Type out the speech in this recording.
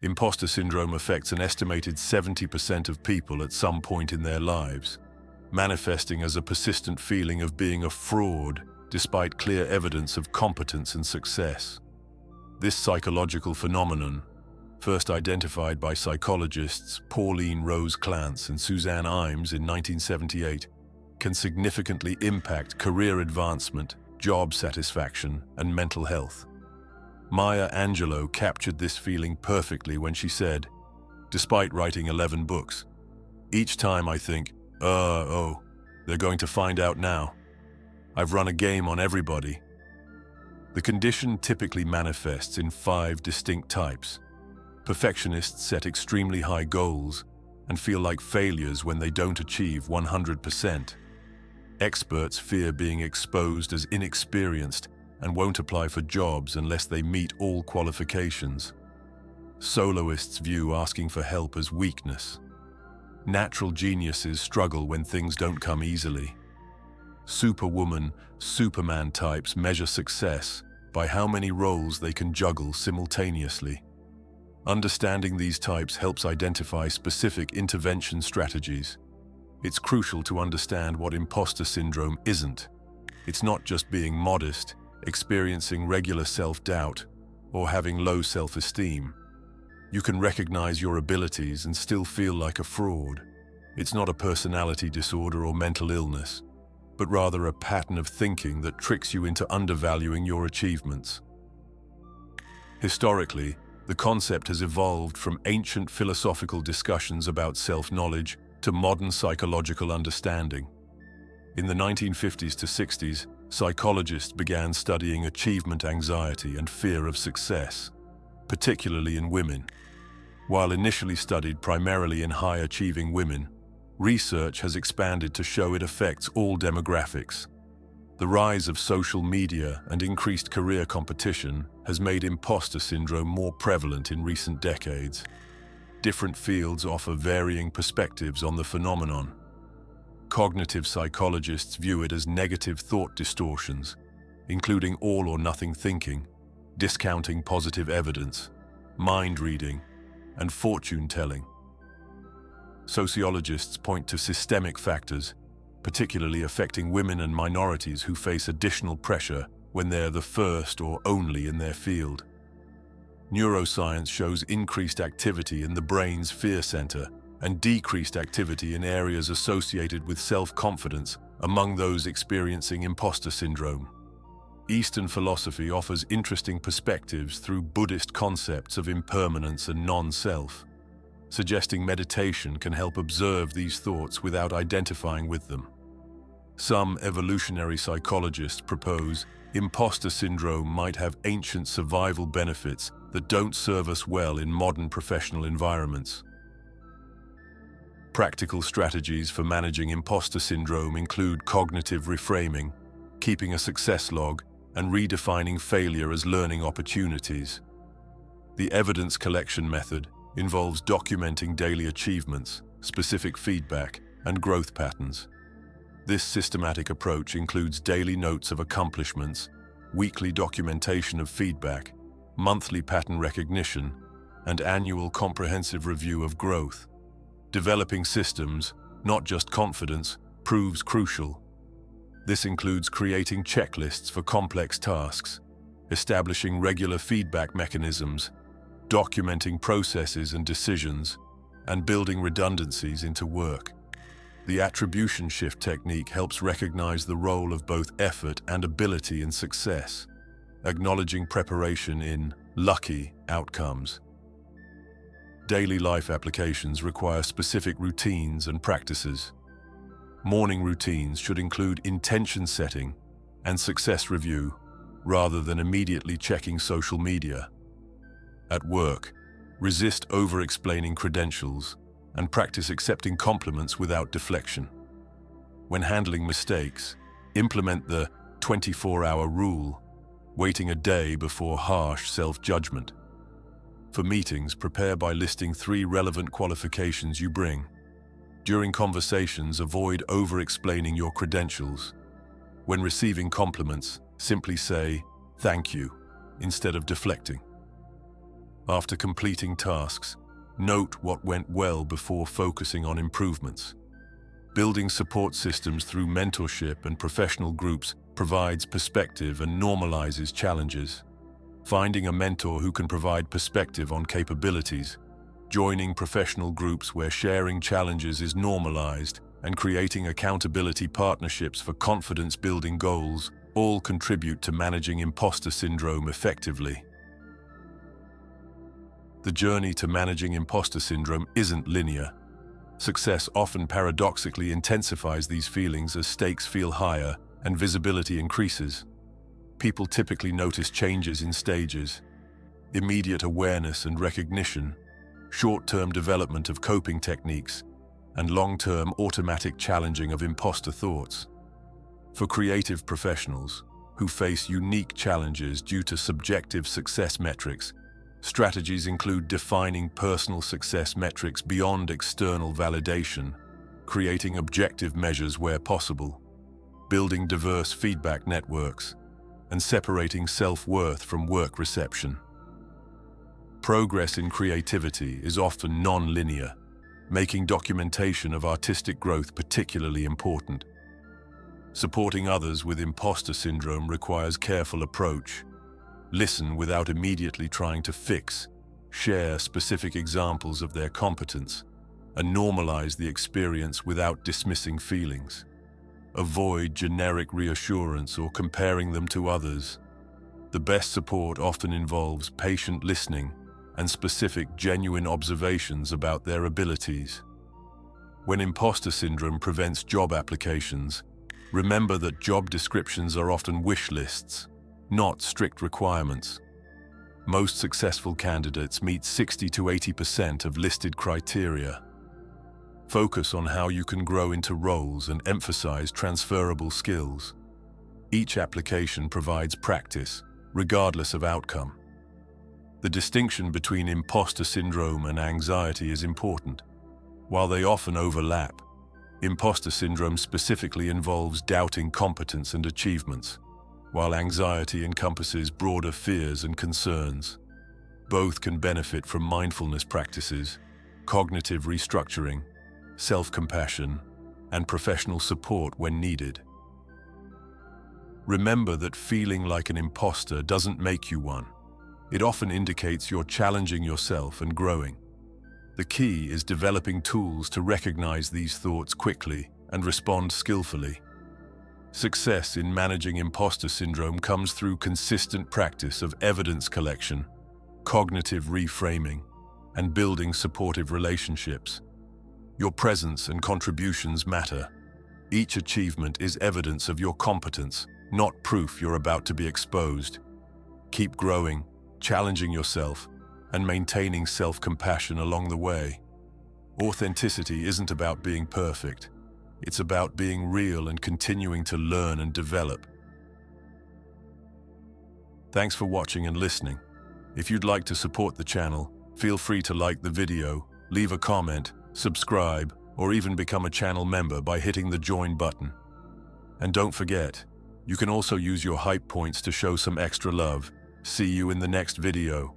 Imposter syndrome affects an estimated 70% of people at some point in their lives, manifesting as a persistent feeling of being a fraud despite clear evidence of competence and success. This psychological phenomenon, first identified by psychologists Pauline Rose Clance and Suzanne Imes in 1978, can significantly impact career advancement, job satisfaction, and mental health. Maya Angelou captured this feeling perfectly when she said, "Despite writing 11 books, each time I think, they're going to find out now. I've run a game on everybody." The condition typically manifests in 5 distinct types. Perfectionists set extremely high goals and feel like failures when they don't achieve 100%. Experts fear being exposed as inexperienced and won't apply for jobs unless they meet all qualifications. Soloists view asking for help as weakness. Natural geniuses struggle when things don't come easily. Superwoman, Superman types measure success by how many roles they can juggle simultaneously. Understanding these types helps identify specific intervention strategies. It's crucial to understand what imposter syndrome isn't. It's not just being modest, experiencing regular self-doubt, or having low self-esteem. You can recognize your abilities and still feel like a fraud. It's not a personality disorder or mental illness, but rather a pattern of thinking that tricks you into undervaluing your achievements. Historically, the concept has evolved from ancient philosophical discussions about self-knowledge to modern psychological understanding. In the 1950s to 60s, psychologists began studying achievement anxiety and fear of success, particularly in women. While initially studied primarily in high-achieving women, research has expanded to show it affects all demographics. The rise of social media and increased career competition has made imposter syndrome more prevalent in recent decades. Different fields offer varying perspectives on the phenomenon. Cognitive psychologists view it as negative thought distortions, including all-or-nothing thinking, discounting positive evidence, mind reading, and fortune-telling. Sociologists point to systemic factors, particularly affecting women and minorities who face additional pressure when they're the first or only in their field. Neuroscience shows increased activity in the brain's fear center and decreased activity in areas associated with self-confidence among those experiencing imposter syndrome. Eastern philosophy offers interesting perspectives through Buddhist concepts of impermanence and non-self, suggesting meditation can help observe these thoughts without identifying with them. Some evolutionary psychologists propose imposter syndrome might have ancient survival benefits that don't serve us well in modern professional environments. Practical strategies for managing imposter syndrome include cognitive reframing, keeping a success log, and redefining failure as learning opportunities. The evidence collection method involves documenting daily achievements, specific feedback, and growth patterns. This systematic approach includes daily notes of accomplishments, weekly documentation of feedback, monthly pattern recognition, and annual comprehensive review of growth. Developing systems, not just confidence, proves crucial. This includes creating checklists for complex tasks, establishing regular feedback mechanisms, documenting processes and decisions, and building redundancies into work. The attribution shift technique helps recognize the role of both effort and ability in success, acknowledging preparation in lucky outcomes. Daily life applications require specific routines and practices. Morning routines should include intention setting and success review, rather than immediately checking social media. At work, resist over-explaining credentials and practice accepting compliments without deflection. When handling mistakes, implement the 24-hour rule, waiting a day before harsh self-judgment. For meetings, prepare by listing 3 relevant qualifications you bring. During conversations, avoid over-explaining your credentials. When receiving compliments, simply say, "Thank you," instead of deflecting. After completing tasks, note what went well before focusing on improvements. Building support systems through mentorship and professional groups provides perspective and normalizes challenges. Finding a mentor who can provide perspective on capabilities, joining professional groups where sharing challenges is normalized, and creating accountability partnerships for confidence-building goals all contribute to managing imposter syndrome effectively. The journey to managing imposter syndrome isn't linear. Success often paradoxically intensifies these feelings as stakes feel higher and visibility increases. People typically notice changes in stages: immediate awareness and recognition, short-term development of coping techniques, and long-term automatic challenging of imposter thoughts. For creative professionals who face unique challenges due to subjective success metrics, strategies include defining personal success metrics beyond external validation, creating objective measures where possible, building diverse feedback networks, and separating self-worth from work reception. Progress in creativity is often non-linear, making documentation of artistic growth particularly important. Supporting others with imposter syndrome requires careful approach. Listen without immediately trying to fix, share specific examples of their competence, and normalize the experience without dismissing feelings. Avoid generic reassurance or comparing them to others. The best support often involves patient listening and specific, genuine observations about their abilities. When imposter syndrome prevents job applications, remember that job descriptions are often wish lists, not strict requirements. Most successful candidates meet 60 to 80% of listed criteria. Focus on how you can grow into roles and emphasize transferable skills. Each application provides practice, regardless of outcome. The distinction between imposter syndrome and anxiety is important. While they often overlap, imposter syndrome specifically involves doubting competence and achievements, while anxiety encompasses broader fears and concerns. Both can benefit from mindfulness practices, cognitive restructuring, self-compassion, and professional support when needed. Remember that feeling like an imposter doesn't make you one. It often indicates you're challenging yourself and growing. The key is developing tools to recognize these thoughts quickly and respond skillfully. Success in managing imposter syndrome comes through consistent practice of evidence collection, cognitive reframing, and building supportive relationships. Your presence and contributions matter. Each achievement is evidence of your competence, not proof you're about to be exposed. Keep growing, challenging yourself, and maintaining self-compassion along the way. Authenticity isn't about being perfect. It's about being real and continuing to learn and develop. Thanks for watching and listening. If you'd like to support the channel, feel free to like the video, leave a comment, subscribe, or even become a channel member by hitting the join button. And don't forget, you can also use your hype points to show some extra love. See you in the next video.